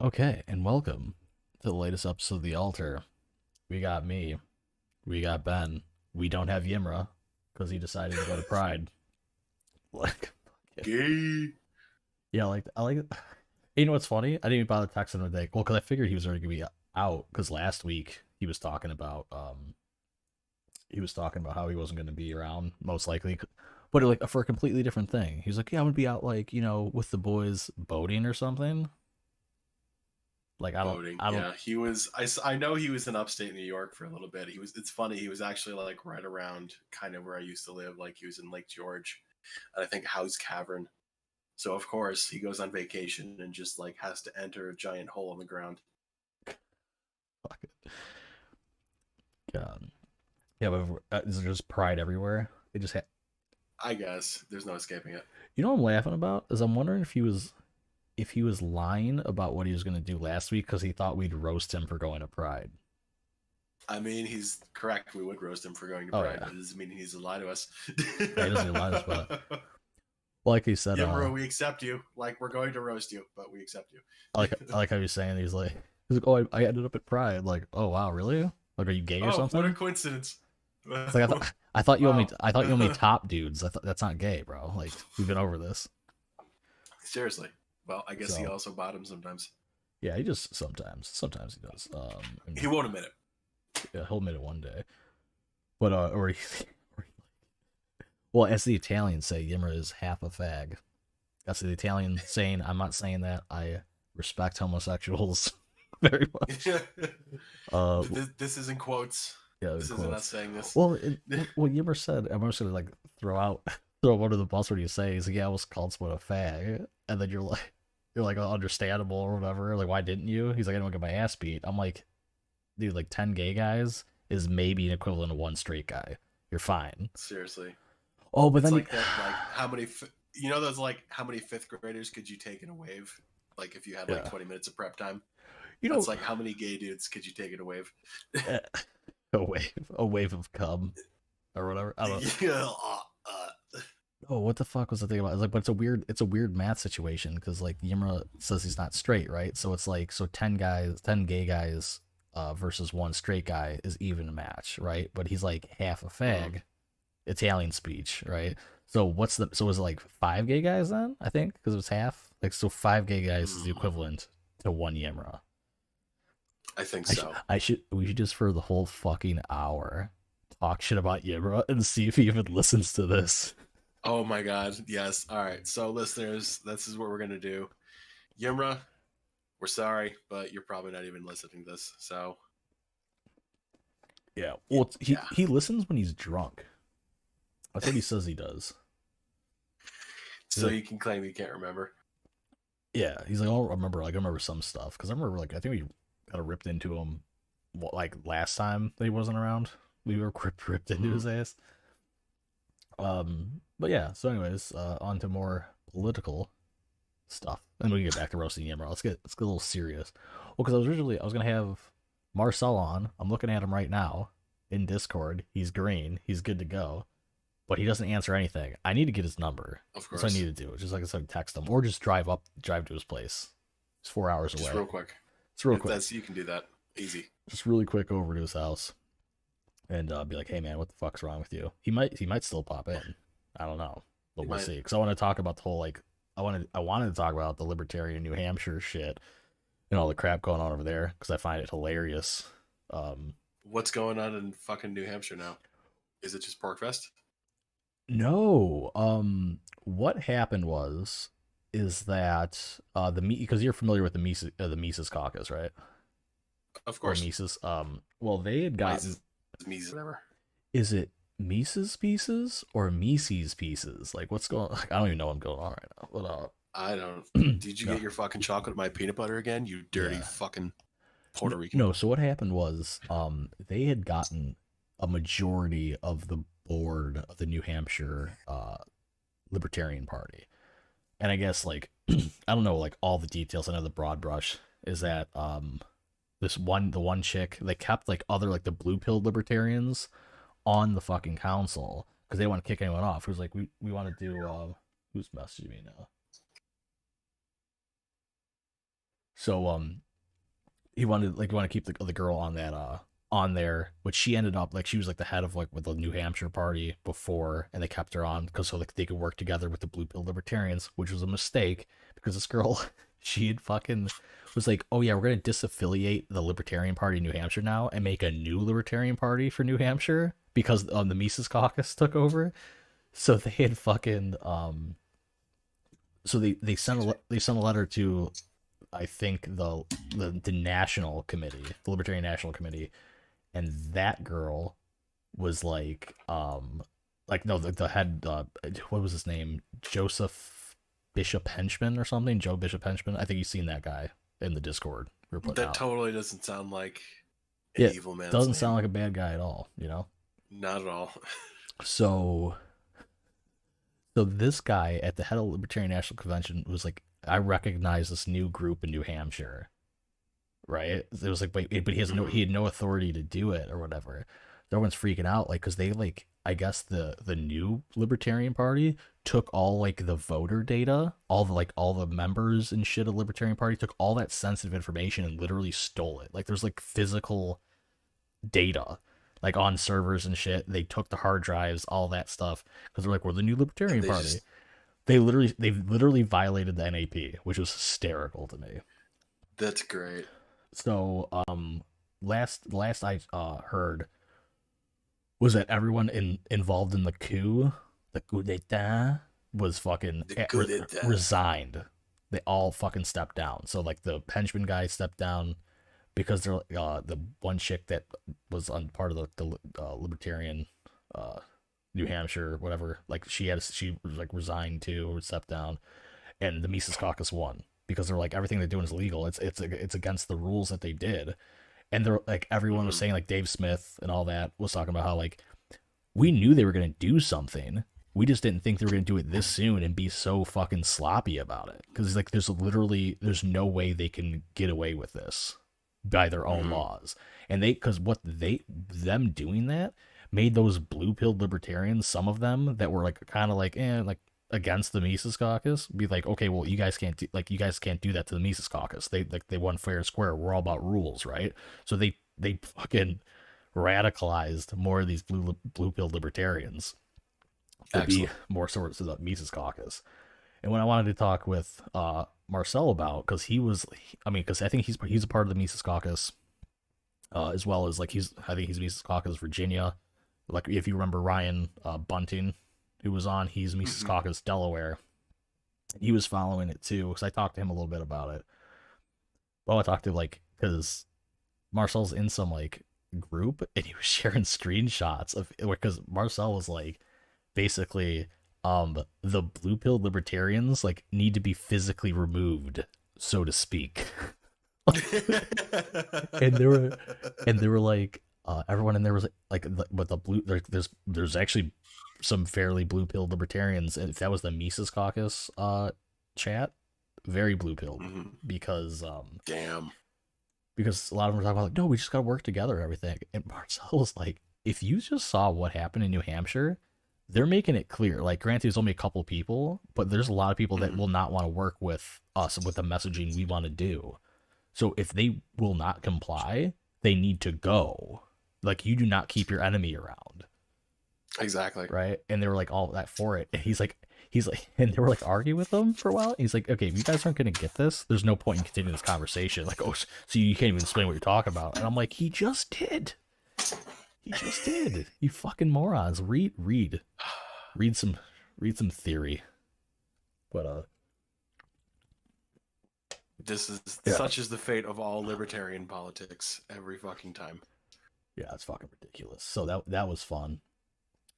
Okay, and welcome to the latest episode of The Altar. We got me, we got Ben. We don't have Yimra because he decided to go to Pride. Like, fuck it. Gay. Yeah, like I like. You know what's funny? I didn't even bother texting him today. Well, because I figured he was already gonna be out. Because last week he was talking about how he wasn't gonna be around most likely, but like for a completely different thing. He was like, "Yeah, I'm gonna be out like with the boys boating or something." Like Boating. I don't. Yeah, he was. I know he was in upstate New York for a little bit. He was. It's funny. He was actually like right around kind of where I used to live. Like he was in Lake George, and I think House Cavern. So of course he goes on vacation and just like has to enter a giant hole in the ground. Fuck it. God. Yeah, but is there just pride everywhere? They just I guess there's no escaping it. You know what I'm laughing about is I'm wondering if he was lying about what he was gonna do last week because he thought we'd roast him for going to Pride. I mean, he's correct. We would roast him for going to Oh Pride, yeah, but it doesn't mean he needs to lie to us. yeah, he doesn't lie to us, but like he said, Yeah, bro, we accept you. Like we're going to roast you, but we accept you. I like how he's saying he's like, oh, I ended up at Pride. Like, oh wow, really? Like, are you gay or Oh, what a something? coincidence! It's like I thought you Wow. only top dudes. I thought that's not gay, bro. Like we've been over this. Seriously. Well, I guess he So also bottoms sometimes. yeah, he just sometimes he does. He won't admit it. Yeah, he'll admit it one day. But well, as the Italians say, Yimmer is half a fag. That's the Italian saying. I'm not saying that. I respect homosexuals very much. Uh, this is in quotes. yeah, This isn't us saying this. well, well, Yimmer said, I'm just gonna like throw one of the bus. What do you say? He's like, yeah, I was called someone a fag, and then you're like, oh, understandable or whatever. Like, why didn't you? He's like, I didn't get my ass beat. I'm like, dude, like 10 gay guys is maybe an equivalent of one straight guy. You're fine. Seriously. Oh, but It's then like that. Like how many? You know, those like how many fifth graders could you take in a wave? Like if you had like yeah, 20 minutes of prep time. you know, That's like how many gay dudes could you take in a wave? eh, a wave of cum or whatever. I don't. Yeah. Oh, what the fuck was the thing about? It's like, but it's a weird math situation because like Yimra says he's not straight, right? So it's like, so 10 gay guys, versus one straight guy is even match, right? But he's like half a fag, Italian speech, right? So is it like five gay guys then? I think because it was half. Like, so five gay guys is the equivalent to one Yimra. I think so. We should just for the whole fucking hour talk shit about Yimra and see if he even listens to this. Oh my god. Yes. All right. So listeners, this is what we're gonna do. Yimra, we're sorry, but you're probably not even listening to this. So Yeah. Well, yeah. he listens when he's drunk. That's what he says he does. So you can claim you can't remember. Yeah, he's like, oh, I remember some stuff because I remember like I think we got ripped into him, like last time that he wasn't around. We were ripped into his ass. But yeah. So, anyways, on to more political stuff, and we can get back to roasting Yammer. Let's get a little serious. Well, because I was gonna have Marcel on. I'm looking at him right now in Discord. He's green. He's good to go. But he doesn't answer anything. I need to get his number. Of course. That's what I need to do. Just like I said, text him or just drive to his place. It's 4 hours away. Just real quick. It's real quick. You can do that easy. Just really quick over to his house, and be like, "Hey man, what the fuck's wrong with you?" He might still pop in. I don't know, but we'll see. Because I want to talk about the whole like I wanted to talk about the Libertarian New Hampshire shit and all the crap going on over there because I find it hilarious. What's going on in fucking New Hampshire now? Is it just Porkfest? No. What happened is that the because you're familiar with the Mises caucus, right? Of course. Or Mises. Well, they had gotten Mises, whatever. Is it Mises pieces or Mises pieces? Like, what's going? Like, I don't even know what's going on right now. But I don't. Did you no. get your fucking chocolate with my peanut butter again? You dirty fucking Puerto Rican. No. So what happened was, they had gotten a majority of the board of the New Hampshire Libertarian Party, and I guess like I don't know like all the details. I know the broad brush is that the one chick, they kept like other like the blue pilled libertarians on the fucking council because they want to kick anyone off. Who's like, we want to do who's messaging me now? So he wanted to keep the girl on that on there, which she ended up like she was like the head of like with the New Hampshire party before, and they kept her on because so like they could work together with the blue pill libertarians, which was a mistake because this girl she had fucking was like, oh yeah, we're gonna disaffiliate the Libertarian Party in New Hampshire now and make a new Libertarian Party for New Hampshire because the Mises Caucus took over. So they had fucking so they sent a letter to I think the national committee, the Libertarian National Committee, and that girl was like no the head what was his name, Joseph Bishop Henchman or something, Joe Bishop Henchman. I think you've seen that guy in the Discord we were putting That out. totally doesn't sound like an Yeah, evil man's doesn't name. sound like a bad guy at all, you know. Not at all. So this guy at the head of the Libertarian National Convention was like, I recognize this new group in New Hampshire, right? It was like, wait, but he had no authority to do it or whatever. Everyone's freaking out, like, because they like, I guess the new Libertarian Party took all like the voter data, all the members and shit of the Libertarian Party took all that sensitive information and literally stole it. Like, there's like physical data like on servers and shit. They took the hard drives, all that stuff, because they're like, we're the new Libertarian Party. Just... They literally violated the NAP, which was hysterical to me. That's great. So last I heard was that everyone involved in the coup d'etat was fucking resigned. They all fucking stepped down. So like the henchman guy stepped down because they're the one chick that was on part of the Libertarian New Hampshire whatever, like she was like resigned too or stepped down, and the Mises Caucus won because they're like everything they're doing is illegal. It's against the rules that they did, and they're like everyone was saying, like Dave Smith and all that was talking about how like we knew they were gonna do something. We just didn't think they were going to do it this soon and be so fucking sloppy about it. Because like there's no way they can get away with this by their own laws. And because them doing that made those blue pilled libertarians, some of them that were like kind of like like against the Mises Caucus, be like, okay, well you guys can't do that to the Mises Caucus. They won fair and square. We're all about rules, right? So they fucking radicalized more of these blue pilled libertarians to be more sort of the Mises Caucus. And when I wanted to talk with Marcel about, because I think he's a part of the Mises Caucus, as well as like I think he's Mises Caucus Virginia. Like if you remember Ryan Bunting, who was on, he's Mises Caucus Delaware. He was following it too, because I talked to him a little bit about it. Well, I talked to because Marcel's in some like group and he was sharing screenshots of, because Marcel was like, basically the blue pill libertarians like need to be physically removed, so to speak. and they were like everyone in there was like but the blue there's actually some fairly blue pill libertarians, and if that was the Mises Caucus chat, very blue pilled, because because a lot of them were talking about like, no, we just gotta work together and everything. And Marcel was like, if you just saw what happened in New Hampshire, they're making it clear, like, granted, there's only a couple people, but there's a lot of people that will not want to work with us with the messaging we want to do. So if they will not comply, they need to go. Like, you do not keep your enemy around. Exactly. Right? And they were like all that for it. And he's like, and they were like arguing with them for a while. He's like, okay, if you guys aren't going to get this, there's no point in continuing this conversation. Like, oh, so you can't even explain what you're talking about. And I'm like, he just did. He just did. You fucking morons. Read some theory. But such is the fate of all libertarian politics every fucking time. Yeah, it's fucking ridiculous. So that was fun.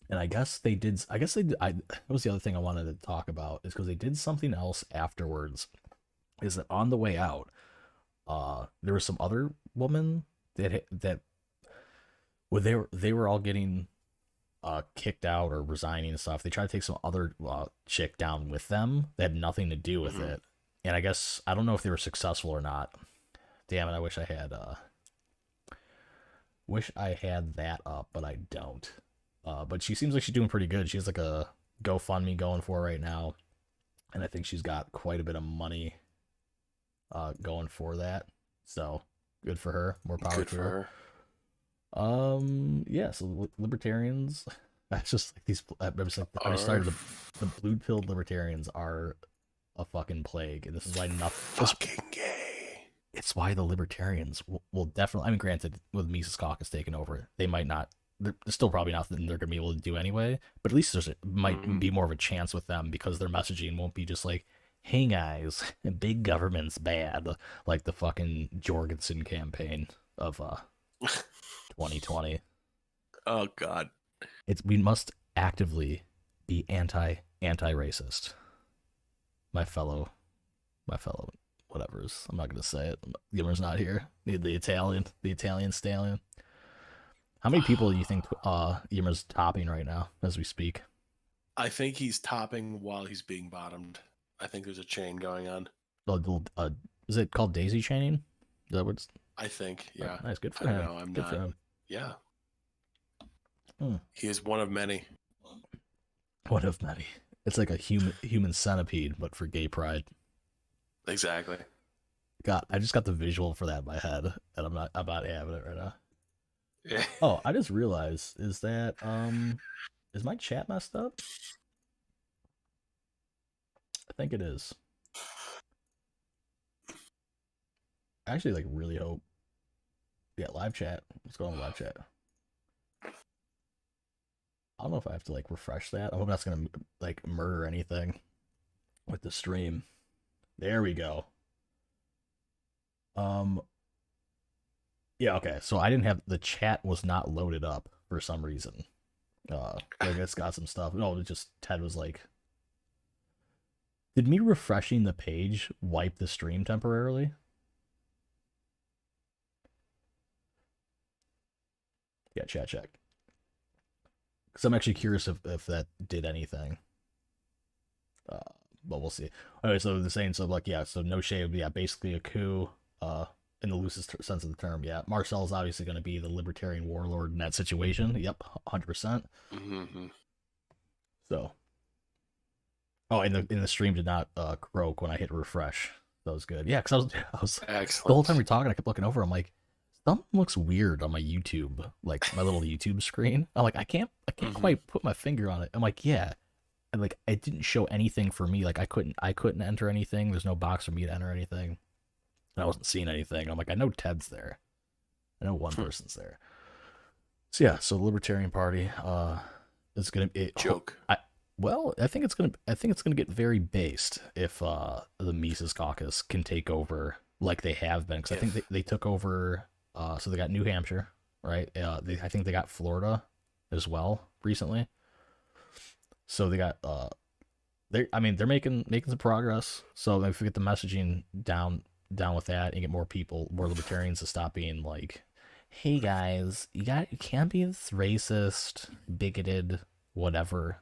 And I guess they did. That was the other thing I wanted to talk about, is because they did something else afterwards. Is that on the way out, there was some other woman that well, they were all getting kicked out or resigning and stuff. They tried to take some other chick down with them that had nothing to do with it. And I guess I don't know if they were successful or not. Damn it! I wish I had that up, but I don't. But she seems like she's doing pretty good. She has like a GoFundMe going for her right now, and I think she's got quite a bit of money going for that. So good for her. More power Good to for her. her. Yeah. So libertarians, that's just like these. I'm just like I just Are started the blue-pilled libertarians are a fucking plague, and this is why nothing. fucking gay. It's why the libertarians will definitely. I mean, granted, with Mises Caucus taking over, they might not. There's still probably nothing they're gonna be able to do anyway. But at least might be more of a chance with them because their messaging won't be just like, "Hey guys, big government's bad," like the fucking Jorgensen campaign of 2020. Oh God. We must actively be anti-racist. My fellow whatever's. I'm not gonna say it. Gimmer's not here. Need the Italian stallion. How many people do you think Yimmer's topping right now as we speak? I think he's topping while he's being bottomed. I think there's a chain going on. Is it called daisy chaining? Is that what's? I think, yeah. Nice, good for I him. don't know. I'm Good not. for him. Yeah. Hmm. He is one of many. One of many. It's like a human centipede, but for gay pride. Exactly. God, I just got the visual for that in my head, and I'm not having it right now. Yeah. Oh, I just realized is my chat messed up? I think it is. I actually like really hope. Yeah, live chat. Let's go on live chat. I don't know if I have to like refresh that. I hope that's gonna like murder anything with the stream. There we go. Yeah, okay. So I didn't have the chat was not loaded up for some reason. I guess got some stuff. No, it just Ted was like, did me refreshing the page wipe the stream temporarily? Yeah, chat check. Because I'm actually curious if that did anything. But we'll see. Anyway, so the saying, so like, yeah, so no shade, yeah, basically a coup, in the loosest sense of the term. Yeah, Marcel's obviously going to be the libertarian warlord in that situation. Yep, 100%. Mm-hmm. So, oh, and the stream did not croak when I hit refresh. That was good. Yeah, because I was Excellent. the whole time we were talking, I kept looking over. I'm like, something looks weird on my YouTube, like my little YouTube screen. I'm like, I can't quite put my finger on it. I'm like, yeah, and like it didn't show anything for me. Like I couldn't enter anything. There's no box for me to enter anything. And I wasn't seeing anything. I'm like, I know Ted's there. I know one person's there. So yeah, so the Libertarian Party is gonna be Joke. I think it's gonna get very based if the Mises Caucus can take over like they have been, because I think they took over. So they got New Hampshire, right? I think they got Florida as well recently. So they got they're making some progress. So if we get the messaging down with that and get more libertarians to stop being like, hey guys, you can't be this racist, bigoted, whatever.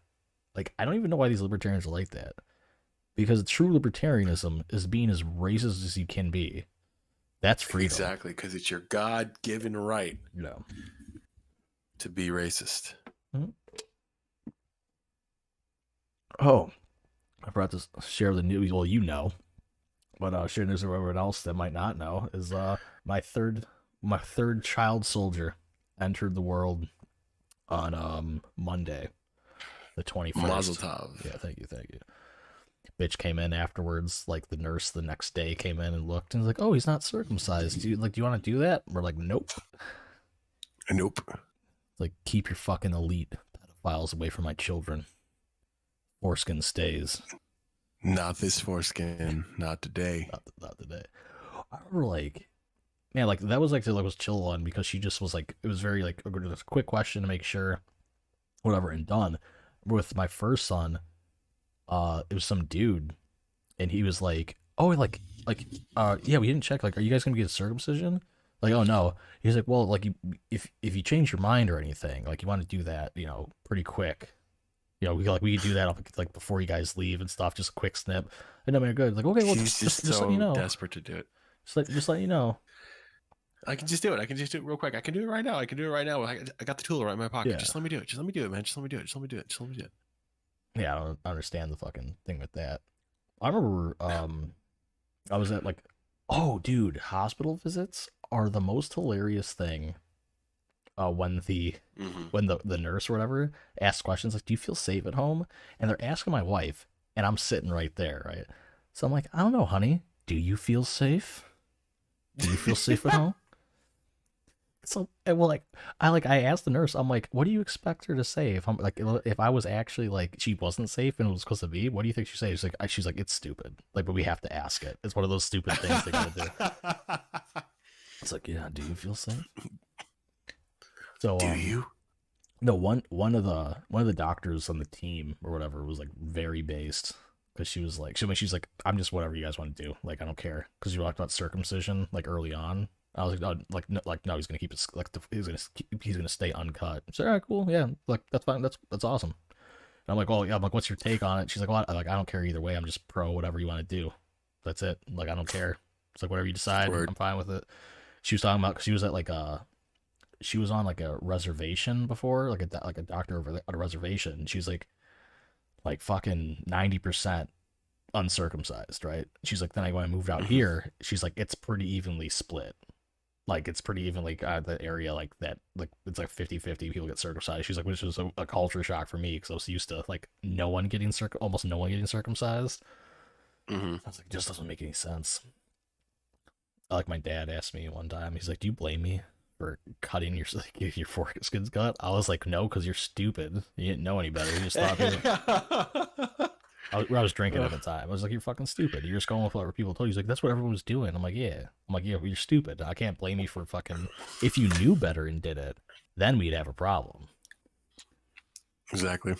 Like, I don't even know why these libertarians are like that. Because true libertarianism is being as racist as you can be. That's freedom. Exactly, because it's your God-given right to be racist. Mm-hmm. Oh, I forgot to share the news. Well, you know. But share news with everyone else that might not know is my third child soldier entered the world on Monday, the 21st. Mazel tov. Yeah, thank you. Bitch came in afterwards, like the nurse the next day came in and looked and was like, "Oh, he's not circumcised. Do you want to do that?" We're like, "Nope." Nope. Like, keep your fucking elite pedophiles away from my children. Foreskin stays. Not this foreskin. Not today. Not today. I remember like, man, like that was like the was chill one because she just was like, it was very like just a quick question to make sure, whatever, and done. With my first son, it was some dude, and he was like, oh, yeah, we didn't check. Like, are you guys gonna get a circumcision? Like, oh no. He's like, well, like if you change your mind or anything, like you want to do that, pretty quick. We could do that like before you guys leave and stuff. Just a quick snip. And I mean, good. Like, okay, well, just so let you know. Desperate to do it. Just let you know. I can just do it. Real quick. I can do it right now. I got the tool right in my pocket. Yeah. Just let me do it. Man. Just let me do it. Yeah, I don't understand the fucking thing with that. I remember I was at like Oh, dude, hospital visits are the most hilarious thing. When the Hmm. when the nurse or whatever asks questions like, "Do you feel safe at home?" and they're asking my wife, and I'm sitting right there, right? So I'm like, "I don't know, honey. Do you feel safe? Do you feel safe at home?" So, well, I asked the nurse, I'm like, "What do you expect her to say if I'm like, if I was actually like she wasn't safe and it was supposed to be? What do you think she'd say?" She's like, "It's stupid. Like, but we have to ask it. It's one of those stupid things they gotta do." It's like, "Yeah, do you feel safe?" So, Do you? no, one of the doctors on the team or whatever was like very based because she was like, she's like, "I'm just whatever you guys want to do. Like, I don't care." Because you talked about circumcision like early on. I was like, "Oh, no, he's gonna keep it like he's gonna stay uncut." So, all right, cool, yeah, like that's fine, that's awesome. And I'm like, "Well, yeah." I'm like, "What's your take on it?" She's like, "Well, I don't care either way. I'm just pro whatever you want to do. That's it. Like, I don't care. It's like whatever you decide. Word. I'm fine with it." She was talking about because she was at like she was on like a reservation before, like a doctor over on a reservation. She was like fucking 90% uncircumcised, right? She's like, then when I moved out Hmm. here, she's like, it's pretty evenly split. Like it's pretty evenly the area like that, like it's like 50-50 people get circumcised. She's like, which was a culture shock for me because I was used to like almost no one getting circumcised. Hmm. I was like, it just doesn't make any sense. Like my dad asked me one time, he's like, "Do you blame me for cutting your like, your foreskin's cut?" I was like, "No, because you're stupid. You didn't know any better. You just thought people." I was drinking at the time. I was like, "You're fucking stupid. You're just going with what people told you." He's like, "That's what everyone was doing." I'm like, "Yeah." I'm like, "Yeah, well, you're stupid. I can't blame you for fucking. If you knew better and did it, then we'd have a problem." Exactly.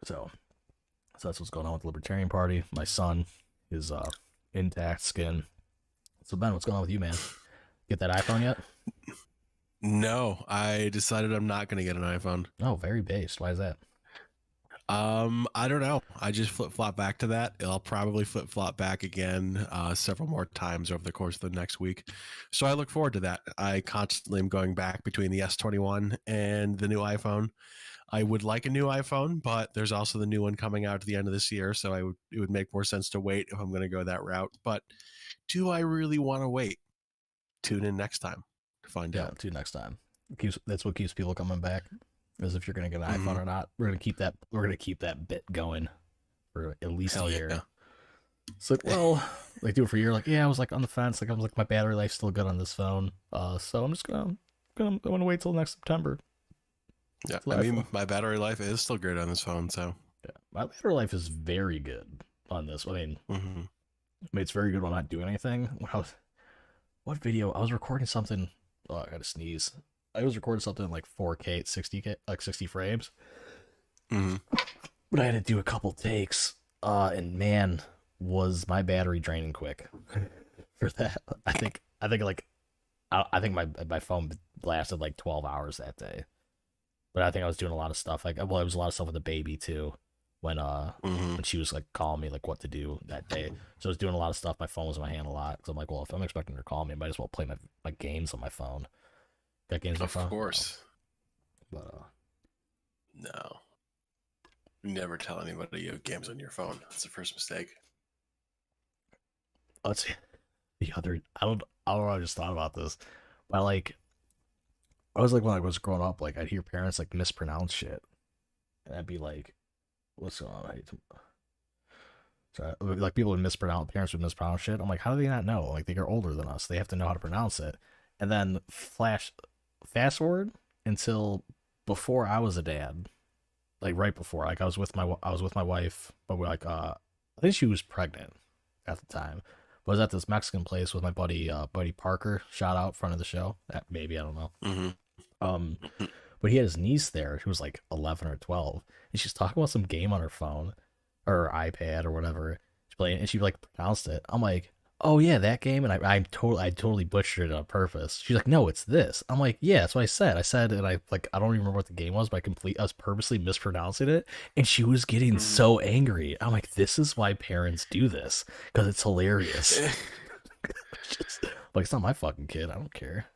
So, so that's what's going on with the Libertarian Party. My son is intact skin. So Ben, what's going on with you, man? Get that iPhone yet? No, I decided I'm not going to get an iPhone. Oh, very based. Why is that? I don't know. I just flip flop back to that. I'll probably flip flop back again several more times over the course of the next week. So I look forward to that. I constantly am going back between the S21 and the new iPhone. I would like a new iPhone, but there's also the new one coming out at the end of this year. So it would make more sense to wait if I'm going to go that route. But do I really want to wait? Tune in next time to find Yeah, out. to next time. That's what keeps people coming back. Is if you're gonna get an Mm-hmm. iPhone or not. We're gonna keep that bit going for at least a Hell year. yeah. It's like, well, like do it for a year. Like, yeah, I was like on the fence. Like I was like, my battery life's still good on this phone. So I'm just gonna wait till next September. Yeah. Till I mean, iPhone. my battery life is still great on this phone. So, Yeah, my battery life is very good on this. mm-hmm. I mean, it's very good when I'm not doing anything. What video? I was recording something. Oh, I gotta sneeze. I was recording something like 4K, 60K, like 60 frames. Mm-hmm. But I had to do a couple takes. And man, was my battery draining quick for that. I think my phone lasted like 12 hours that day. But I think I was doing a lot of stuff. Like, well, it was a lot of stuff with the baby too. When Mm-hmm. when she was like calling me like what to do that day. So I was doing a lot of stuff. My phone was in my hand a lot. So I'm like, well, if I'm expecting her to call me, I might as well play my games on my phone. Got games on your Of phone? No. course. But No. Never tell anybody you have games on your phone. That's the first mistake. let's see. I don't know. I just thought about this. But like, I was like when I was growing up, like I'd hear parents like mispronounce shit, and I'd be like, "What's going on?" Like people would mispronounce, parents would mispronounce shit. I'm like, how do they not know? Like they're older than us, they have to know how to pronounce it. And then fast forward until before I was a dad, like right before, like I was with my wife, but we're like, I think she was pregnant at the time. But I was at this Mexican place with my buddy Parker. Shout out, front of the show. Maybe I don't know. Mm-hmm. Um, but he had his niece there who was like 11 or 12, and she's talking about some game on her phone or her iPad or whatever she's playing, and she like pronounced it. I'm like, "Oh yeah, that game," and I totally butchered it on purpose. She's like, "No, it's this." I'm like, "Yeah, that's what I said." And I don't even remember what the game was, but I was purposely mispronouncing it, and she was getting Mm-hmm. so angry. I'm like, "This is why parents do this because it's hilarious." Just, like it's not my fucking kid. I don't care.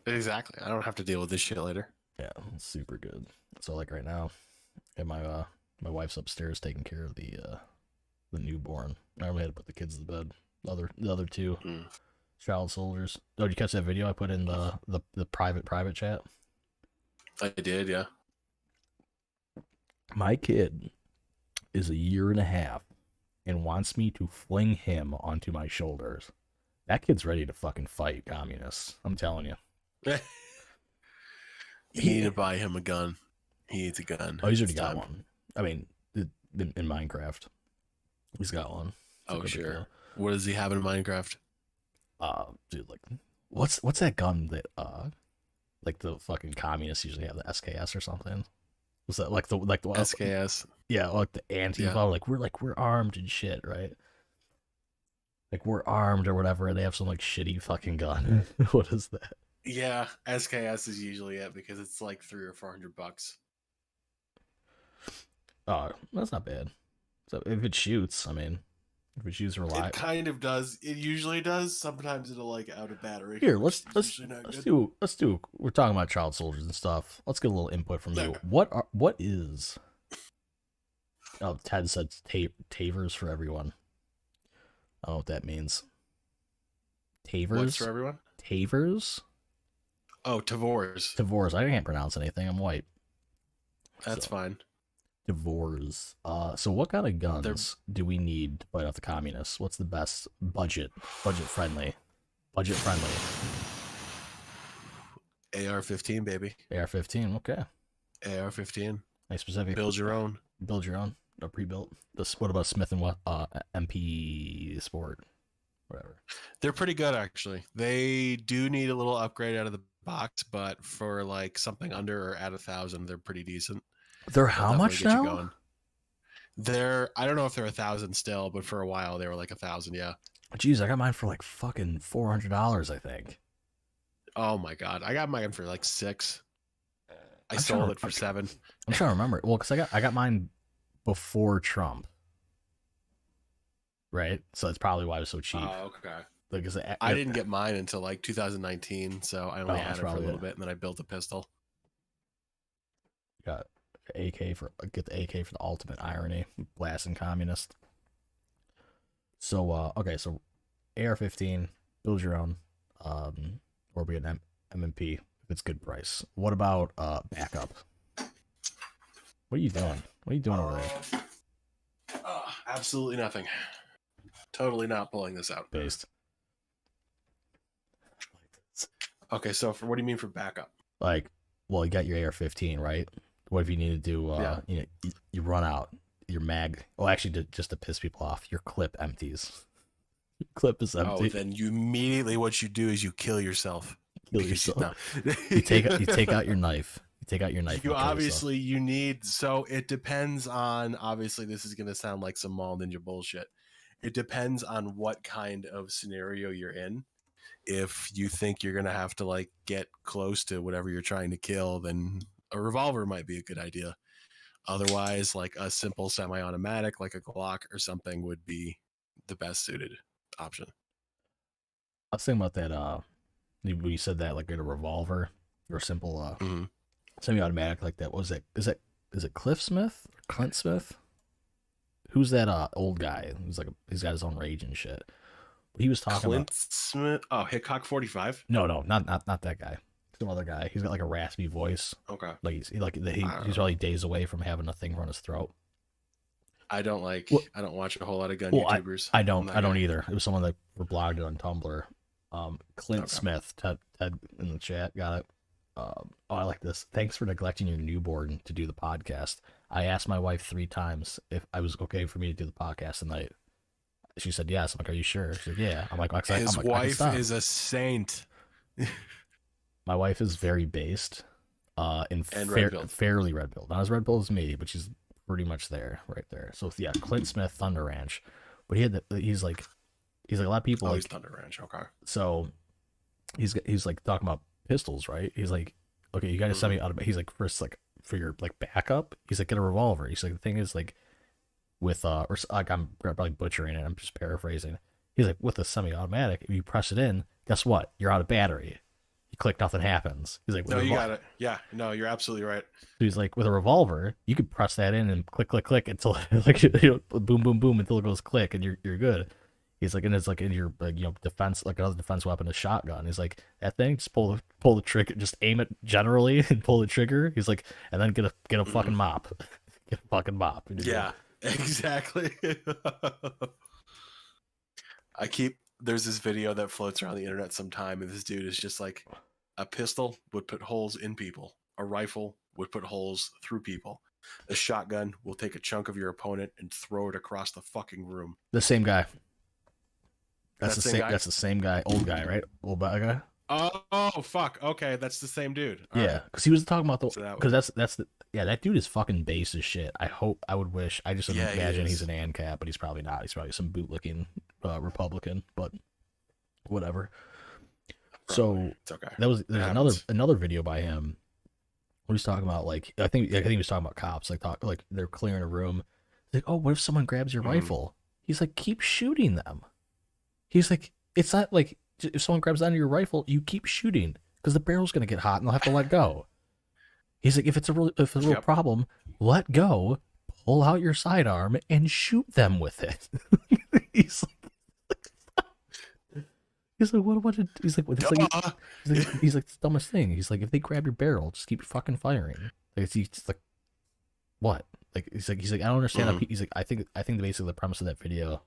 Exactly. I don't have to deal with this shit later. Yeah, it's super good. So like right now, and my wife's upstairs taking care of the the newborn. I only had to put the kids to bed. The other two Mm. child soldiers. Oh, did you catch that video I put in the private chat? I did, yeah. My kid is a year and a half and wants me to fling him onto my shoulders. That kid's ready to fucking fight communists. I'm telling you. You need to buy him a gun. He needs a gun. Oh, he's already got one. I mean, in Minecraft, he's got one. Oh, sure. What does he have in Minecraft? Dude, like, what's that gun that like the fucking communists usually have, the SKS or something? Was that like the SKS? Yeah, like the Antifa. Yeah. We're armed and shit, right? Like we're armed or whatever, and they have some like shitty fucking gun. What is that? Yeah, SKS is usually it because it's like $300 or $400. Oh, that's not bad. So if it shoots, I mean, if it shoots reliable, it kind of does. It usually does. Sometimes it'll like out of battery. Here, let's do. We're talking about child soldiers and stuff. Let's get a little input from you. What is? Oh, Ted said Takeovers for everyone. I don't know what that means. Takeovers? What's for everyone? Takeovers? Oh, Takeovers. Takeovers. I can't pronounce anything. I'm white. That's fine. Takeovers. So what kind of guns do we need to fight off the communists? What's the best budget friendly? AR-15, baby. AR-15. Okay. AR-15. Nice specific. Build your own. No pre-built. What about Smith and MP Sport? Whatever. They're pretty good, actually. They do need a little upgrade out of the box, but for like something under or at 1,000, they're pretty decent. They're how much now? They're, I don't know if they're 1,000 still, but for a while they were like 1,000. Yeah. Jeez, I got mine for like fucking $400, I think. Oh my god, I got mine for like $6. I sold it for $7. I'm trying to remember. Well, because I got mine before Trump, right? So that's probably why it was so cheap. Oh, okay. Because I didn't get mine until like 2019, so I only had it for a little bit, and then I built a pistol. Got get the AK for the ultimate irony, blasting communist. So okay, so AR-15, build your own, or be an MMP if it's good price. What about backup? What are you doing? What are you doing over there? Absolutely nothing. Totally not pulling this out. Based. Okay, so for what do you mean for backup? Like, well, you got your AR-15, right? What if you need to do? You know, you run out your mag. Oh, actually, just to piss people off, your clip empties. Your clip is empty. Oh, then you immediately what you do is you kill yourself. You take out your knife. You take out your knife. You obviously you need. So it depends on. Obviously, this is going to sound like some mall ninja bullshit. It depends on what kind of scenario you're in. If you think you're going to have to like get close to whatever you're trying to kill, then a revolver might be a good idea. Otherwise, like a simple semi-automatic, like a Glock or something, would be the best suited option. I was thinking about that. When you said that, like get a revolver or simple semi-automatic like that. What was it? Is it Cliff Smith or Clint Smith? Who's that old guy? Who's like he's got his own rage and shit. But he was talking Clint Smith. Oh, Hickok 45. No, not that guy. Some other guy. He's got like a raspy voice. Okay. Like he's probably days away from having a thing run his throat. I don't watch a whole lot of gun YouTubers. I don't either. It was someone that blogged it on Tumblr. Clint Smith, Ted in the chat got it. Oh, I like this. Thanks for neglecting your newborn to do the podcast. I asked my wife 3 times if I was okay for me to do the podcast tonight. She said yes. I'm like, are you sure? She said, yeah. I'm like, his wife is a saint. My wife is very based, fairly red pilled. Not as red pilled as me, but she's pretty much there, right there. So yeah, Clint Smith, Thunder Ranch, but he's like a lot of people. He's Thunder Ranch, okay. So he's like talking about pistols, right? He's like, okay, you got a semi-automatic. He's like, first, like for your like backup, he's like, get a revolver. He's like, the thing is like with or like I'm probably butchering it. I'm just paraphrasing. He's like, with a semi-automatic, if you press it in, guess what? You're out of battery. You click, nothing happens. He's like, No, you got it. Yeah, no, you're absolutely right. so he's like, with a revolver, you could press that in and click, click, click until like boom, boom, boom until it goes click and you're good. He's like, and it's like in your defense, like another defense weapon, a shotgun. He's like, that thing, just pull the trigger, just aim it generally and pull the trigger. He's like, and then get a fucking mop, get a fucking mop. Yeah, exactly. There's this video that floats around the internet sometime, and this dude is just like, a pistol would put holes in people, a rifle would put holes through people, a shotgun will take a chunk of your opponent and throw it across the fucking room. The same guy. That's the same guy? That's the same guy. Old guy, right? Old black guy. Oh fuck. Okay, that's the same dude. All yeah, because he was talking about that dude is fucking base as shit. I would wish. I just imagine he's an ANCAP, but he's probably not. He's probably some bootlicking Republican, but whatever. So it's okay. There's another video by him where he's talking about like I think he was talking about cops like they're clearing a room. He's like, oh, what if someone grabs your rifle? He's like, keep shooting them. He's like, it's not like if someone grabs onto your rifle, you keep shooting because the barrel's gonna get hot and they'll have to let go. He's like, if it's a real problem, let go, pull out your sidearm and shoot them with it. He's like, what? He's like, it's the dumbest thing. He's like, if they grab your barrel, just keep fucking firing. Like, it's like, what? Like, he's like, I don't understand how. He's like, I think basically the premise of that video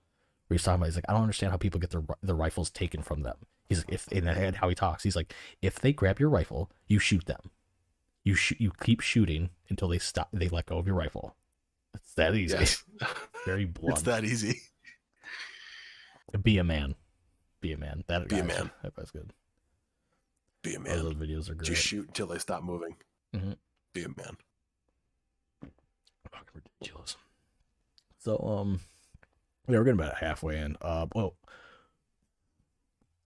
where he's talking about, he's like, I don't understand how people get their rifles taken from them. He's like, and how he talks, he's like, if they grab your rifle, you shoot them. You keep shooting until they stop. They let go of your rifle. It's that easy. Yes. Very blunt. It's that easy. Be a man. Be a man. Be a man. That's good. Be a man. Those videos are great. Just shoot until they stop moving. Mm-hmm. Be a man. Fucking ridiculous. So, yeah, we're getting about halfway in. Well,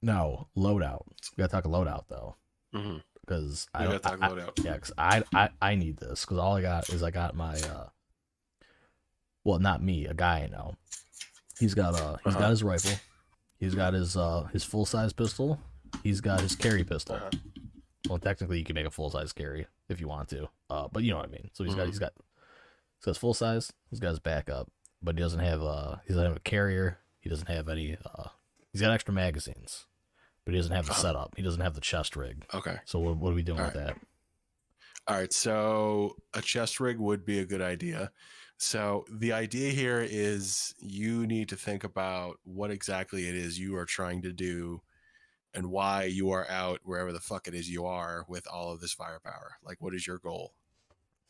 no, loadout. We gotta talk loadout though, because I gotta talk loadout. Yeah, because I need this because all I got is my well, not me, a guy I know. He's got got his rifle. He's got his full size pistol. He's got his carry pistol. Well, technically, you can make a full size carry if you want to. But you know what I mean. So he's got his full size. He's got his backup, but he doesn't have a carrier. He doesn't have any. He's got extra magazines, but he doesn't have the setup. He doesn't have the chest rig. Okay. So what are we doing with that? All right. So a chest rig would be a good idea. So the idea here is you need to think about what exactly it is you are trying to do and why you are out wherever the fuck it is you are with all of this firepower. Like, what is your goal?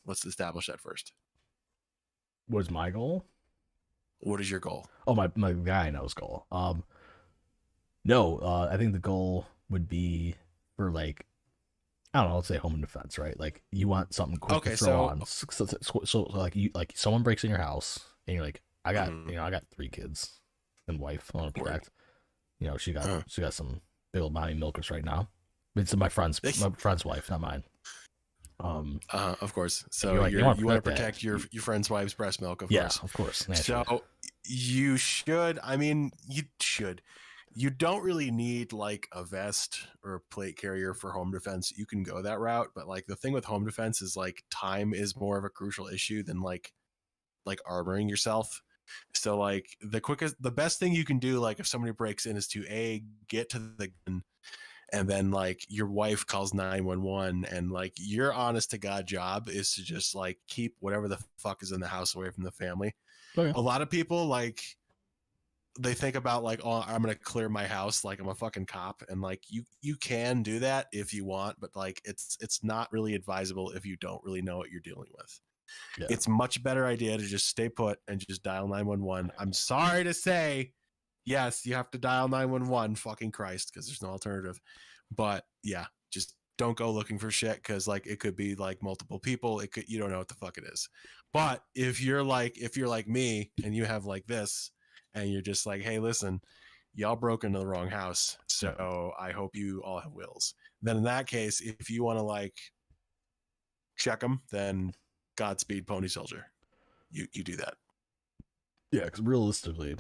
Let's establish that first. What's my goal? What is your goal? Oh, my guy knows goal. No, I think the goal would be for like, I don't know, let's say home defense, right? Like you want something quick to throw on. So like someone breaks in your house and you're like, I got I got 3 kids and wife I want to protect. You know, she got some big old mommy milkers right now. It's my friend's wife, not mine. Of course. So you want to protect your friend's wife's breast milk, of course. Yeah, of course. Naturally. So you should. I mean, you should. You don't really need like a vest or a plate carrier for home defense. You can go that route, but like the thing with home defense is like time is more of a crucial issue than like armoring yourself. So like the best thing you can do, like if somebody breaks in, is to get to the gun, and then like your wife calls 911, and like your honest to God job is to just like keep whatever the fuck is in the house away from the family. Okay. A lot of people like, they think about like, oh, I'm going to clear my house like I'm a fucking cop. And like you can do that if you want, but like it's not really advisable if you don't really know what you're dealing with. Yeah. It's much better idea to just stay put and just dial 911. I'm sorry to say, yes, you have to dial 911, fucking Christ, because there's no alternative. But yeah, just don't go looking for shit, because like it could be like multiple people. You don't know what the fuck it is. But if you're like me and you have like this, and you're just like, hey, listen, y'all broke into the wrong house, so I hope you all have wills. Then in that case, if you want to like check them, then Godspeed, Pony Soldier. You do that. Yeah, because realistically,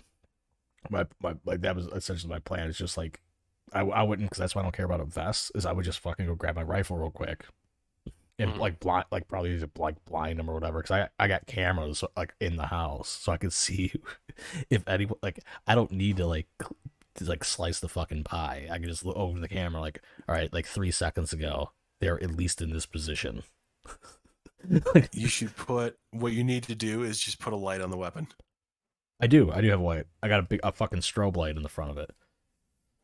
my that was essentially my plan. It's just like I wouldn't, because that's why I don't care about a vest. Is I would just fucking go grab my rifle real quick and Mhm. like blind, like probably like blind them or whatever. Because I got cameras like in the house, so I could see if anyone like I don't need to like slice the fucking pie. I can just look over the camera like, all right, like 3 seconds ago, they're at least in this position. You should put what you need to do is just put a light on the weapon. I do have a light. I got a fucking strobe light in the front of it.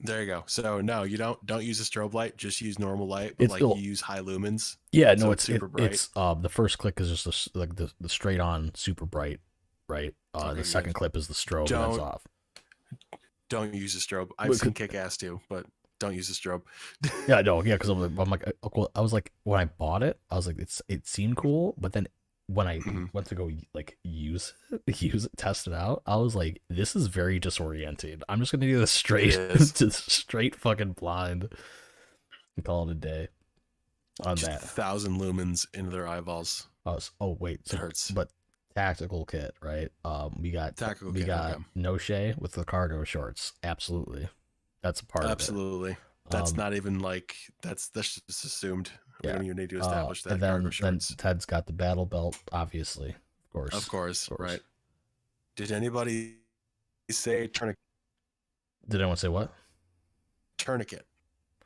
There you go. So no, you don't use a strobe light. Just use normal light, but It's like ill. you use high lumens, Yeah, no, so it's super bright. it's the first click is just like the straight on super bright, right? The Okay, second good. clip is the strobe and that's Don't off. don't use a strobe. I've seen kick ass too, but don't use a strobe. Yeah, no, yeah, because I'm like, I was like, when I bought it, I was like, it seemed cool, but then when I Mhm. went to go like use it, test it out, I was like, this is very disorienting. I'm just gonna do this It straight, is just straight fucking blind, and call it a day on just that. 1,000 lumens into their eyeballs. Oh wait, It so hurts. but tactical kit, right? Tactical We kit. Okay. got no with the cargo shorts. Absolutely, that's a part of it. Absolutely. That's Um, not even like that's just assumed. We yeah. don't even need to establish And that cargo then shorts. Ted's got the battle belt, obviously, Of of course, course. right? Did anybody say Did anyone say what? tourniquet?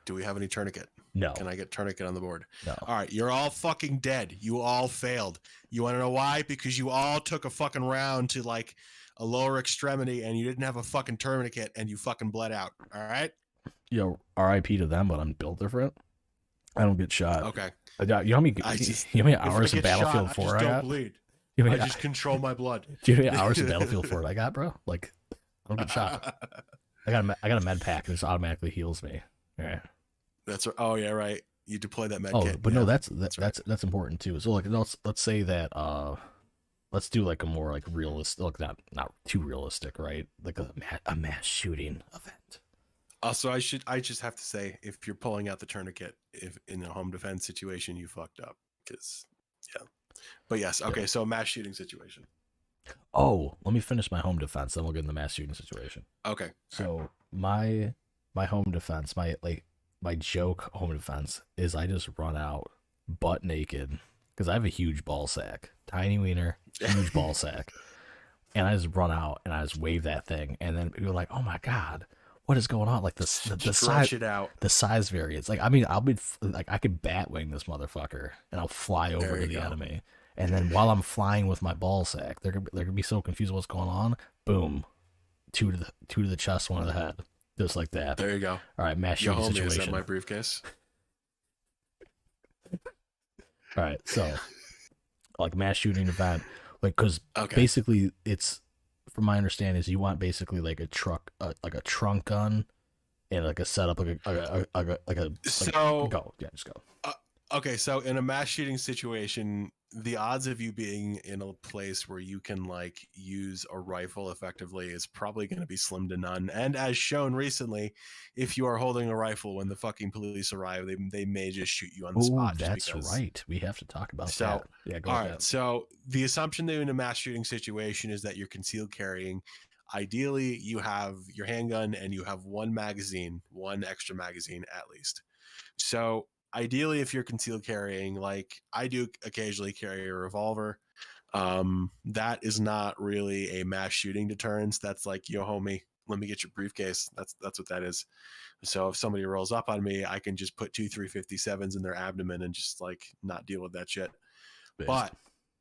Do we have any tourniquet? No, Can I get tourniquet on the board? no. All right, you're all fucking dead. You all failed. You want to know why? Because you all took a fucking round to like a lower extremity and you didn't have a fucking tourniquet and you fucking bled out. All right? R.I.P. to them, but I'm built different. I don't get shot. Okay. You know how many, I just you know how many if I hours of get shot, Battlefield I 4 just I don't got? bleed. You know I how many, just control my blood. do you know how many hours of Battlefield 4 I got, bro? Like, I don't get shot. I got a med pack and this automatically heals me. Yeah. That's oh yeah, right. You deploy that med Oh, kit. but no, Yeah, that's right. that's important too. So like, let's say that let's do like a more like realistic, like not too realistic, right? Like a mass shooting event. Also, I just have to say, if you're pulling out the tourniquet, if in a home defense situation, you fucked up. Because yeah. But yes, Yeah. okay. So a mass shooting situation. Oh, let me finish my home defense, then we'll get in the mass shooting situation. Okay. Okay. So my home defense, my joke home defense is I just run out butt naked because I have a huge ball sack, tiny wiener, huge ball sack, and I just run out and I just wave that thing, and then people are like, "Oh my god, what is going on?" Like the size Stretch it out. the size variance. Like I mean, I'll be like I could batwing this motherfucker and I'll fly over There to you the go. enemy, and then while I'm flying with my ball sack, they're gonna be so confused what's going on. Boom, two to the chest, one to the head, just like that. There you go. All right, mass Yo, shooting homie, is that situation. my briefcase? All right, so like mass shooting event, like because Okay. basically it's from my understanding is you want basically like like a trunk gun and like a setup So go yeah just go. uh, okay, so in a mass shooting situation, the odds of you being in a place where you can like use a rifle effectively is probably going to be slim to none. And as shown recently, if you are holding a rifle when the fucking police arrive, they may just shoot you on the Oh, spot just that's because. right. We have to talk about So, that. Yeah, go all with right. that. So the assumption that in a mass shooting situation is that you're concealed carrying. Ideally, you have your handgun and you have one magazine, one extra magazine at least. So ideally, if you're concealed carrying, like I do occasionally carry a revolver, that is not really a mass shooting deterrence. That's like, yo, homie, let me get your briefcase. That's what that is. So if somebody rolls up on me, I can just put 2 357s in their abdomen and just like not deal with that shit. Based. But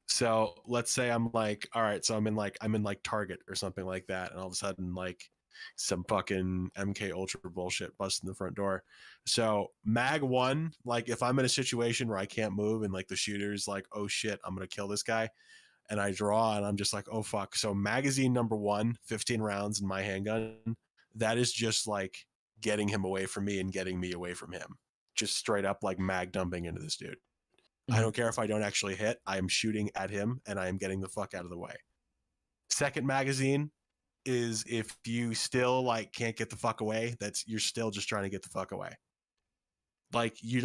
so let's say I'm like, all right, so I'm in like Target or something like that, and all of a sudden like some fucking MK Ultra bullshit busting the front door. So mag one, like if I'm in a situation where I can't move and like the shooter's like, oh shit, I'm gonna kill this guy, and I draw and I'm just like, oh fuck. So magazine number one, 15 rounds in my handgun, that is just like getting him away from me and getting me away from him. Just straight up like mag dumping into this dude. I don't care if I don't actually hit. I am shooting at him and I am getting the fuck out of the way. Second magazine is if you still like can't get the fuck away, that's you're still just trying to get the fuck away. Like you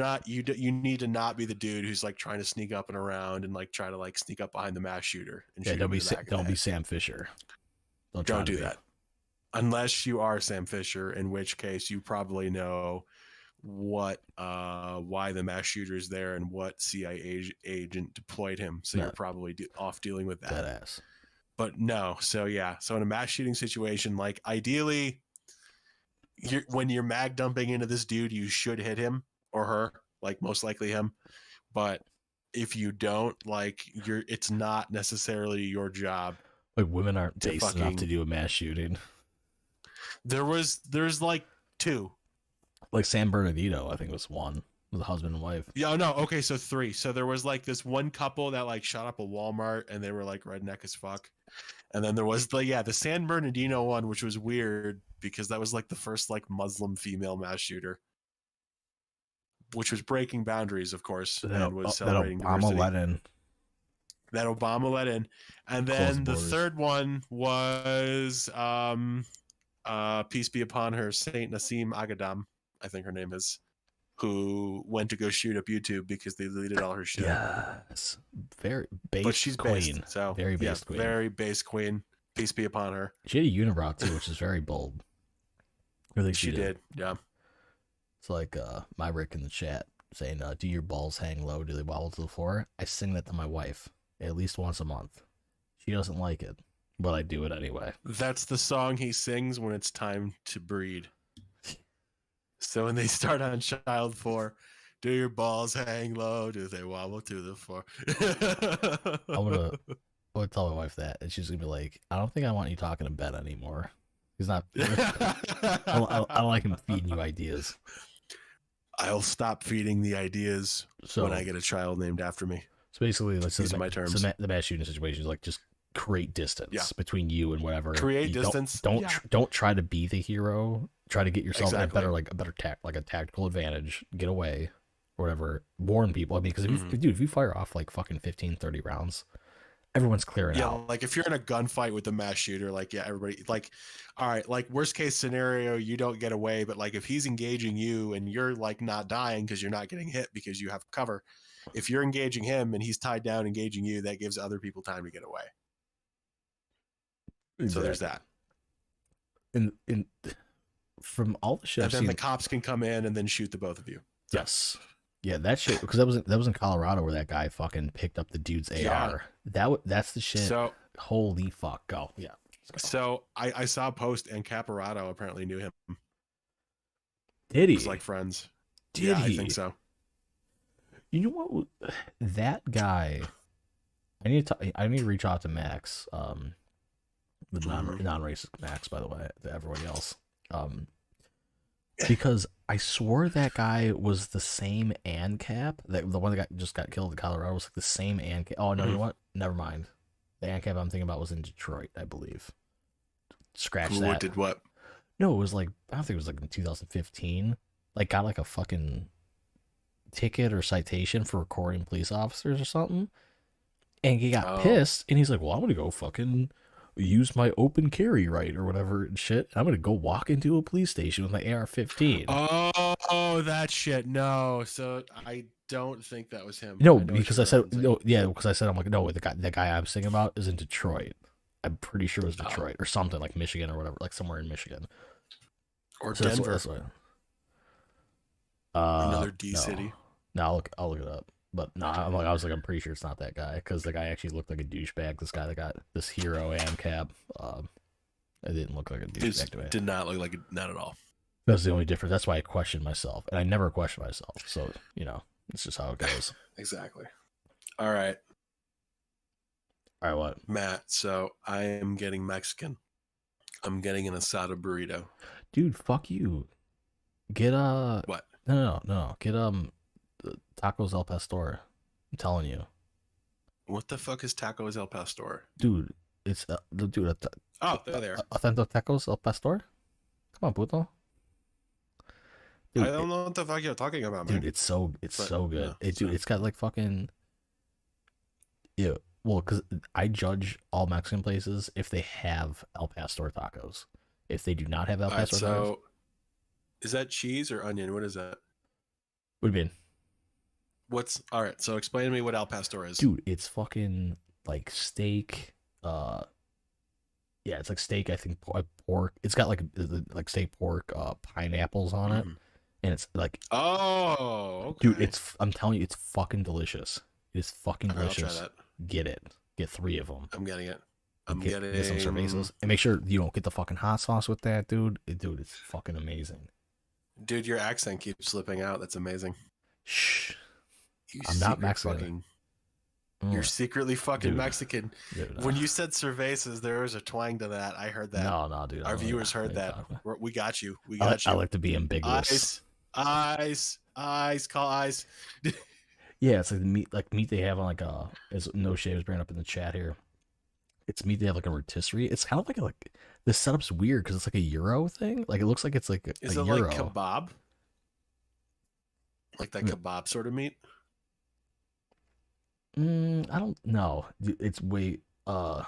need to not be the dude who's like trying to sneak up and around and like try to like sneak up behind the mass shooter and Yeah, shoot him in the back of the don't be head. Sam Fisher. Don't try Don't to do be. that. Unless you are Sam Fisher, in which case you probably know what why the mass shooter's there and what CIA agent deployed him. So you're No, probably off dealing with that. dead ass. But no, so yeah, so in a mass shooting situation, like ideally, when you're mag dumping into this dude, you should hit him or her, like most likely him. But if you don't, like it's not necessarily your job. Like women aren't to based enough to do a mass shooting. There's like two. Like San Bernardino, I think was one with a husband and wife. Yeah, no, okay, so three. So there was like this one couple that like shot up a Walmart and they were like redneck as fuck. And then there was the San Bernardino one, which was weird because that was like the first like Muslim female mass shooter, which was breaking boundaries, of course, and was celebrating that Obama diversity. let in. That Obama let in. And then the third one was peace be upon her, Saint Nassim Agadam, I think her name is, who went to go shoot up YouTube because they deleted all her shit. Yes. Very base but she's queen. Based, so very base queen. Very base queen. Peace be upon her. She had a unibrow too, which is very bold. I think she did. Yeah. It's like my Rick in the chat saying, do your balls hang low? Do they wobble to the floor? I sing that to my wife at least once a month. She doesn't like it, but I do it anyway. That's the song he sings when it's time to breed. So when they start on child 4, do your balls hang low? Do they wobble to the floor? I'm gonna tell my wife that, and she's gonna be like, I don't think I want you talking to Ben anymore. He's not. I don't like him feeding you ideas. I'll stop feeding the ideas when I get a child named after me. So basically, let's say my terms. So the mass shooting situation is like just create distance between you and whatever. Create distance. Don't try to be the hero. Try to get yourself a better tactical advantage. Get away, or whatever. Warn people. I mean, because if you fire off like fucking 15, 30 rounds, everyone's clearing out. Yeah, like if you're in a gunfight with a mass shooter, like everybody, like, all right, like worst case scenario, you don't get away, but like if he's engaging you and you're like not dying because you're not getting hit because you have cover, if you're engaging him and he's tied down engaging you, that gives other people time to get away. Exactly. So there's that. And from all the shit, and then the cops can come in and then shoot the both of you. Yes. Yeah, that shit, because that was in Colorado where that guy fucking picked up the dude's AR. That's the shit. So holy fuck, go. Yeah. So I saw a post and Caparato apparently knew him. Did he? It was like friends. Did he? I think so. You know what? That guy. I need to reach out to Max. The non-racist Max, by the way, to everybody else. Because I swore that guy was the same ANCAP. That the one that just got killed in Colorado was like the same ANCAP. Oh no, you know what? Never mind. The ANCAP I'm thinking about was in Detroit, I believe. Scratch that. Did what? No, it was like I don't think it was like in 2015. Like got like a fucking ticket or citation for recording police officers or something. And he got pissed, and he's like, "Well, I'm gonna go fucking use my open carry right or whatever and shit. I'm gonna go walk into a police station with my AR-15." Oh, that shit. No, so I don't think that was him. No, because I said no. Yeah, because I said I'm like no. The guy I'm thinking about is in Detroit. I'm pretty sure it was Detroit or something like Michigan or whatever, like somewhere in Michigan or Denver. That's why. Another D city. No, I'll look it up. But no, I'm pretty sure it's not that guy because the guy actually looked like a douchebag. This guy that got this hero AMCAP, it didn't look like a douchebag to me. Did not look like it, not at all. That's the only difference. That's why I questioned myself, and I never question myself. So it's just how it goes. Exactly. All right. What? Matt, so I am getting Mexican. I'm getting an asada burrito. Dude, fuck you. Get what? No. Get Tacos El Pastor. I'm telling you. What the fuck is Tacos El Pastor? Dude, it's they're there. Authentic Tacos El Pastor? Come on, puto. Dude, I don't know what the fuck you're talking about, man. Dude, it's so good. Yeah, it's got like fucking well, because I judge all Mexican places if they have El Pastor tacos. If they do not have El Pastor tacos. Is that cheese or onion? What is that? What do you mean? All right, so explain to me what Al Pastor is. Dude, it's fucking like steak, Yeah, it's like steak. I think pork. It's got like steak, pork, pineapples on it, Mhm. and it's like, Oh, dude, okay. I'm telling you, it's fucking delicious. It is fucking All right, I'll try delicious. that. Get it. Get 3 of them. I'm getting it. And I'm get some getting. cervezas, and make sure you don't get the fucking hot sauce with that, dude. Dude, it's fucking amazing. Dude, your accent keeps slipping out. That's amazing. Shh, You I'm not secret Mexican. fucking. You're secretly fucking Dude, Mexican. dude. When you said cervezas, there was a twang to that. I heard that. No, dude. Our viewers heard that. We got you. We I, got I you. like to be ambiguous. Eyes, call eyes. Yeah, it's like the meat, they have on as No Shave was bringing up in the chat here. It's meat they have like a rotisserie. It's kind of like the setup's weird because it's like a Euro thing. Like it looks like it's like Is a it Euro. like kebab? Like that kebab sort of meat? I don't know. It's way. All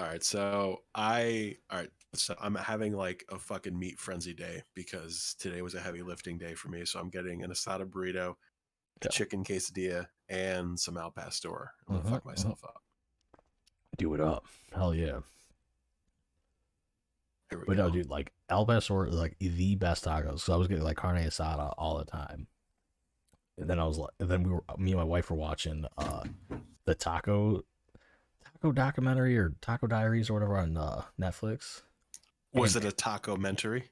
right, so I'm having like a fucking meat frenzy day because today was a heavy lifting day for me. So I'm getting an asada burrito, a chicken quesadilla, and some al pastor. I'm gonna fuck myself up. Do it up. Hell yeah. Here we But go. no, dude, like al pastor is like the best tacos. So I was getting like carne asada all the time. And then me and my wife were watching the taco documentary or taco diaries or whatever on Netflix. Was it a taco-mentary?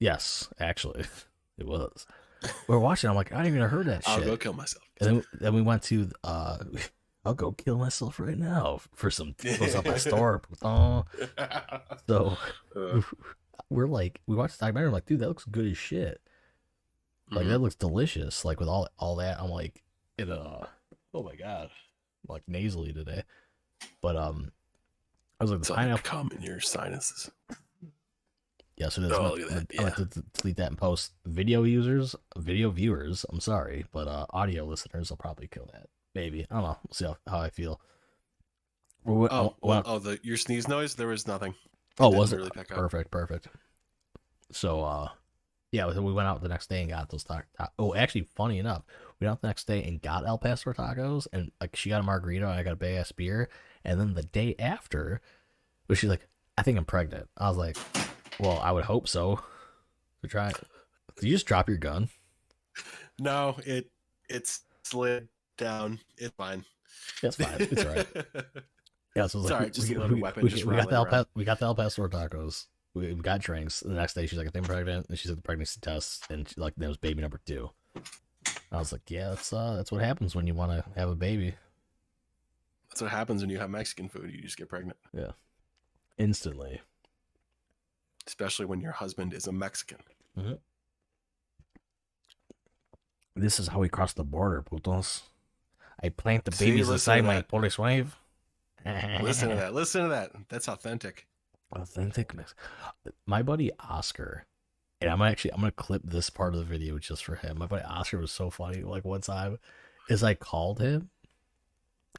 Yes, actually, it was. We were watching. I'm like, I didn't even heard that shit. I'll go kill myself. And then we went to I'll go kill myself right now for some tacos up my store. So we watched the documentary. I'm like, dude, that looks good as shit. Like that looks delicious. Like with all that, I'm like, oh my god, I'm like nasally today. But I was like, it's the like pineapple. cum in your sinuses. Yes, it is. Oh, look at that. I'm going to delete that and post. Video viewers, I'm sorry, but audio listeners will probably kill that. Maybe. I don't know. We'll see how I feel. Your sneeze noise? There was nothing. Was it? Really pick up. Perfect. So, yeah, we went out the next day and got those tacos. Actually, funny enough, we went out the next day and got El Pastor tacos, and like she got a margarita and I got a big ass beer. And then the day after, she's like, I think I'm pregnant. I was like, well, I would hope so. To try it. Did you just drop your gun? No, it's slid down. It's fine. It's fine. It's all right. Yeah, so it was like, just a little weapon. We got the El Pastor tacos. We got drinks. And the next day, she's like, I think I'm pregnant. And she said the pregnancy test, and that was baby number 2. I was like, yeah, that's what happens when you want to have a baby. That's what happens when you have Mexican food. You just get pregnant. Yeah, instantly. Especially when your husband is a Mexican. Mm-hmm. This is how we cross the border, putos. I plant the babies inside my Polish wife. Listen to that. That's authentic. Authentic mix. My buddy Oscar, and I'm gonna clip this part of the video just for him. My buddy Oscar was so funny. Like one time, I called him,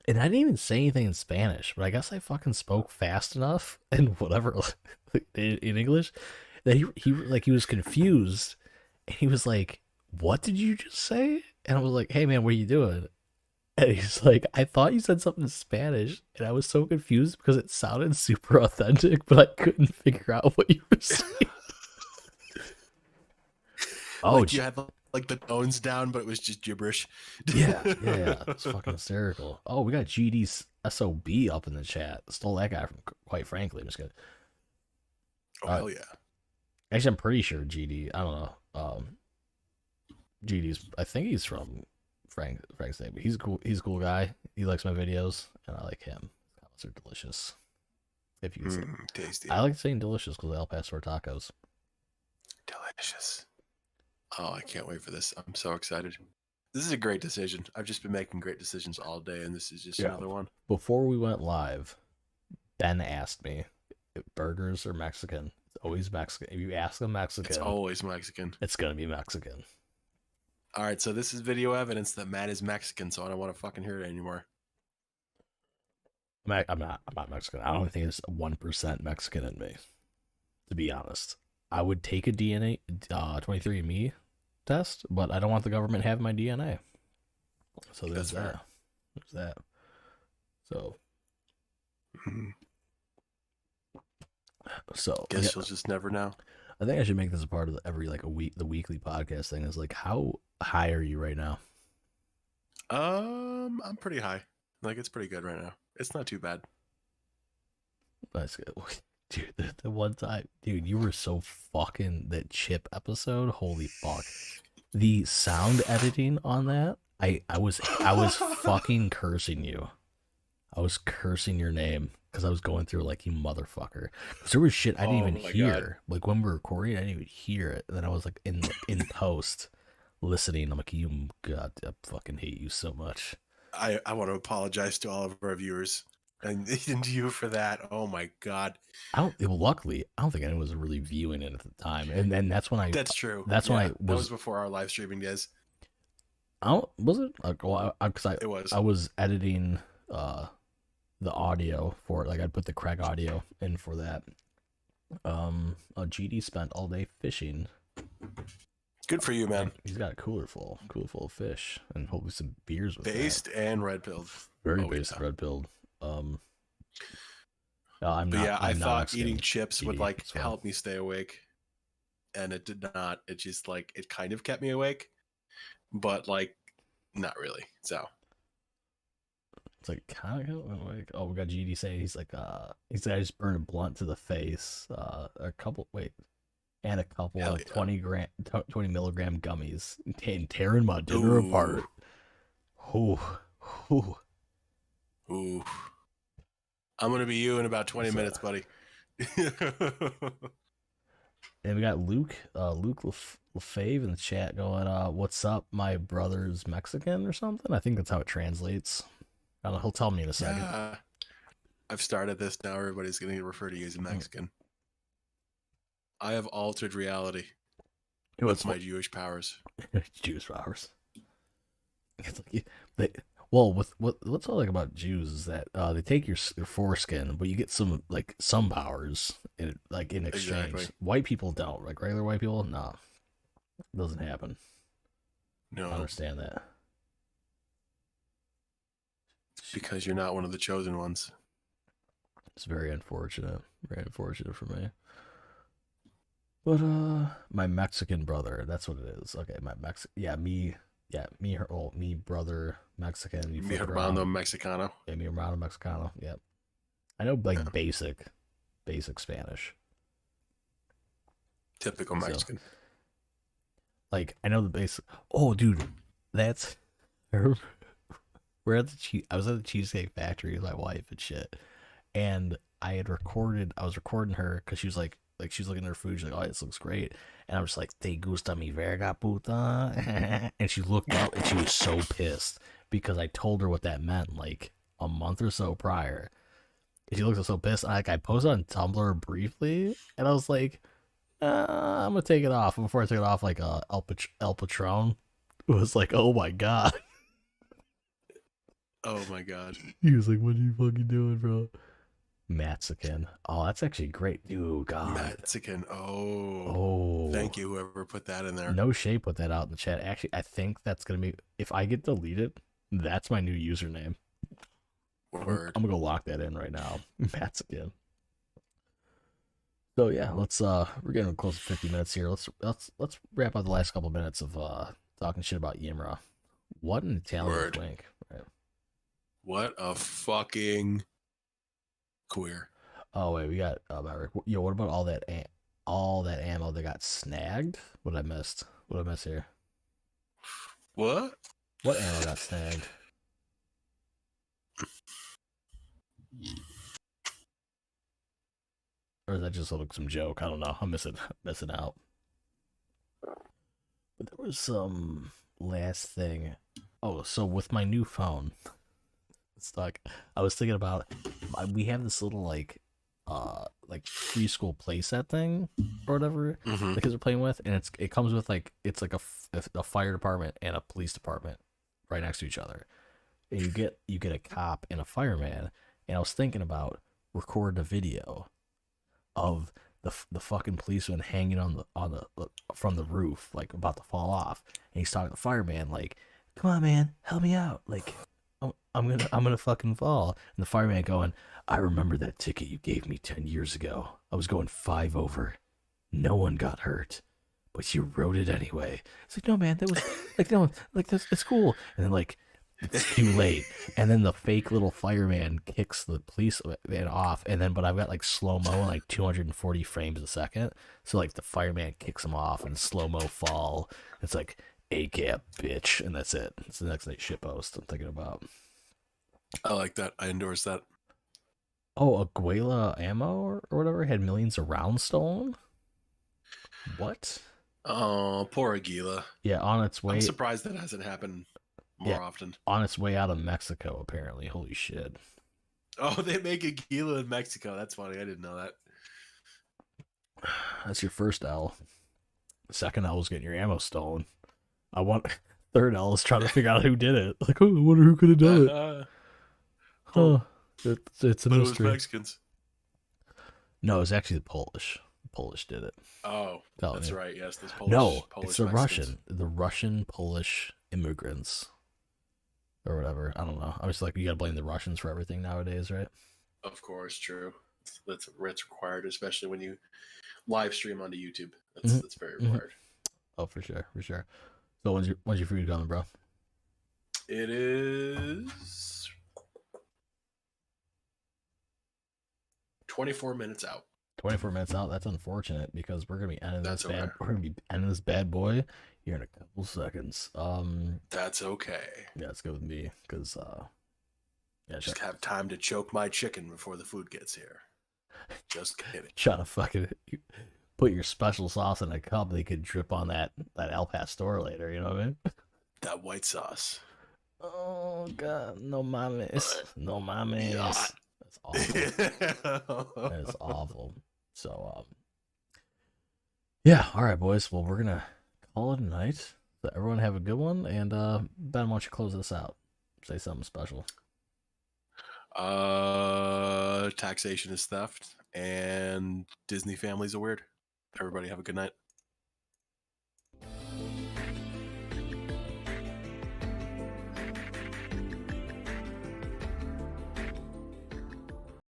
and I didn't even say anything in Spanish, but I guess I fucking spoke fast enough and whatever in English that he was confused, and he was like, "What did you just say?" And I was like, "Hey man, what are you doing?" And he's like, I thought you said something in Spanish, and I was so confused because it sounded super authentic, but I couldn't figure out what you were saying. Like you had like the tones down, but it was just gibberish. Yeah. It's fucking hysterical. Oh, we got GD's SOB up in the chat. Stole that guy from Quite Frankly. I'm just kidding. Oh, hell yeah. Actually, I'm pretty sure GD, I don't know. GD's, I think he's from Frank's name, but he's a cool guy. He likes my videos, and I like him. Those are delicious. If you can say. Tasty. I like saying delicious because El Pastor tacos. Delicious. Oh, I can't wait for this. I'm so excited. This is a great decision. I've just been making great decisions all day, and this is just another one. Before we went live, Ben asked me if burgers are Mexican. It's always Mexican. If you ask a Mexican, it's always Mexican. It's gonna be Mexican. All right, so this is video evidence that Matt is Mexican, so I don't want to fucking hear it anymore. I'm not Mexican. I don't think there's 1% Mexican in me, to be honest. I would take a DNA 23andMe test, but I don't want the government having my DNA. So there's that. There's that. So So Guess you'll just never know. I think I should make this a part of every like a week, the weekly podcast thing. Is like, how high are you right now? I'm pretty high. Like, it's pretty good right now. It's not too bad. That's good. Dude, the one time, dude, you were so fucking that Chip episode. Holy fuck, the sound editing on that. I was fucking cursing you. I was cursing your name because I was going through like, you motherfucker. Because there was shit I didn't even hear. God. Like when we were recording, I didn't even hear it. And then I was like in post listening. I'm like, you God, I fucking hate you so much. I want to apologize to all of our viewers and to you for that. Oh my God. Luckily, I don't think anyone was really viewing it at the time. And then that's when That's true. That's when that was before our live streaming days. Was it? Well, it was. I was editing the audio for it. Like I'd put the Craig audio in for that. GD spent all day fishing. Good for you, man. He's got a cooler full of fish, and hopefully some beers with based that. And red pilled. Very based and red pilled. I thought eating chips would like help me stay awake, and it did not. It just like it kind of kept me awake, but like not really. So it's like kind of like, oh, we got GD saying he said I just burned a blunt to the face, a couple of 20 milligram gummies and tearing my dinner apart. Ooh. I'm gonna be you in about 20 minutes, buddy. And we got Luke Lefave in the chat going, what's up, my brother's Mexican or something? I think that's how it translates. I don't know, he'll tell me in a second. Yeah. I've started this now. Everybody's going to refer to you as a Mexican. I have altered reality with my Jewish powers. Jewish powers. It's like what's all like about Jews is that they take your foreskin, but you get some powers in exchange. Exactly. White people don't. Like regular white people, no, it doesn't happen. No, I understand that. Because you're not one of the chosen ones. It's very unfortunate. Very unfortunate for me. But my Mexican brother, that's what it is. Okay, me brother Mexican. Mi hermano Mexicano. Yeah, mi hermano Mexicano. Yep. I know basic Spanish. Typical Mexican. So, like I know the basic. Oh, dude, that's. I was at the Cheesecake Factory with my wife and shit, and I was recording her because she was like she was looking at her food. She's like, "Oh, this looks great," and I was like, "Te gusta mi verga, puta?" And she looked up and she was so pissed because I told her what that meant like a month or so prior. And she looked so pissed. I posted on Tumblr briefly, and I was like, "I'm gonna take it off." And before I took it off, like El Patron was like, "Oh my god." Oh my god. He was like, "What are you fucking doing, bro?" Mexican. Oh, that's actually great. Dude, God. Mexican. Oh. Thank you, whoever put that in there. No shade put that out in the chat. Actually, I think that's going to be, if I get deleted, that's my new username. Word. I'm going to go lock that in right now. Mexican. So yeah, we're getting close to 50 minutes here. Let's wrap up the last couple minutes of talking shit about Yimra. What an Italian twink. Right. What a fucking queer. Oh wait, we got Maverick. Yo, what about all that ammo that got snagged? What I missed here? What ammo got snagged? Or is that just like some joke? I don't know. I'm missing out. But there was some last thing. Oh, so with my new phone, I was thinking about, we have this little like preschool playset thing or whatever the kids are playing with, and it comes with it's like a fire department and a police department right next to each other, and you get a cop and a fireman. And I was thinking about recording a video of the fucking policeman hanging on the from the roof, like about to fall off, and he's talking to the fireman like, "Come on, man, help me out, like I'm gonna fucking fall. And the fireman going, I remember that ticket you gave me 10 years ago. I was going 5 over. No one got hurt, but you wrote it anyway. It's like, no, man, that was like, no, like that's cool. And then like, it's too late. And then the fake little fireman kicks the policeman off. And then, but I've got like slow mo, like 240 frames a second. So like the fireman kicks him off and slow mo fall. It's like, ACAB, bitch. And that's it. It's the next night shitpost I'm thinking about. I like that. I endorse that. Oh, Aguila ammo or whatever had millions of rounds stolen? What? Oh, poor Aguila. Yeah, on its way. I'm surprised that hasn't happened more often. On its way out of Mexico, apparently. Holy shit. Oh, they make Aguila in Mexico. That's funny. I didn't know that. That's your first L. The second L is getting your ammo stolen. I want third L is trying to figure out who did it. Like, oh, I wonder who could have done it. Huh. It's a but mystery. It was Mexicans. No, it was actually the Polish. The Polish did it. Oh, that's right. Yes, those Polish. No, Polish it's the Mexicans. Russian. The Russian Polish immigrants. Or whatever. I don't know. I was like, you gotta blame the Russians for everything nowadays, right? Of course, true. That's required, especially when you live stream onto YouTube. That's very required. Oh, for sure. So when's your food coming, bro? It is 24 minutes out. 24 minutes out. That's unfortunate because we're gonna be ending That's this okay. We're gonna be ending this bad boy here in a couple seconds. That's okay. Yeah, it's good with me because just have time to choke my chicken before the food gets here. Just kidding. Trying to fucking put your special sauce in a cup that could drip on that El Pastor later. You know what I mean? That white sauce. Oh god, no mames, no mames. Yeah. That's awful. That is awful. So yeah. All right, boys. Well, we're gonna call it a night. So everyone have a good one, and Ben, why don't you close this out? Say something special. Taxation is theft, and Disney families are weird. Everybody have a good night.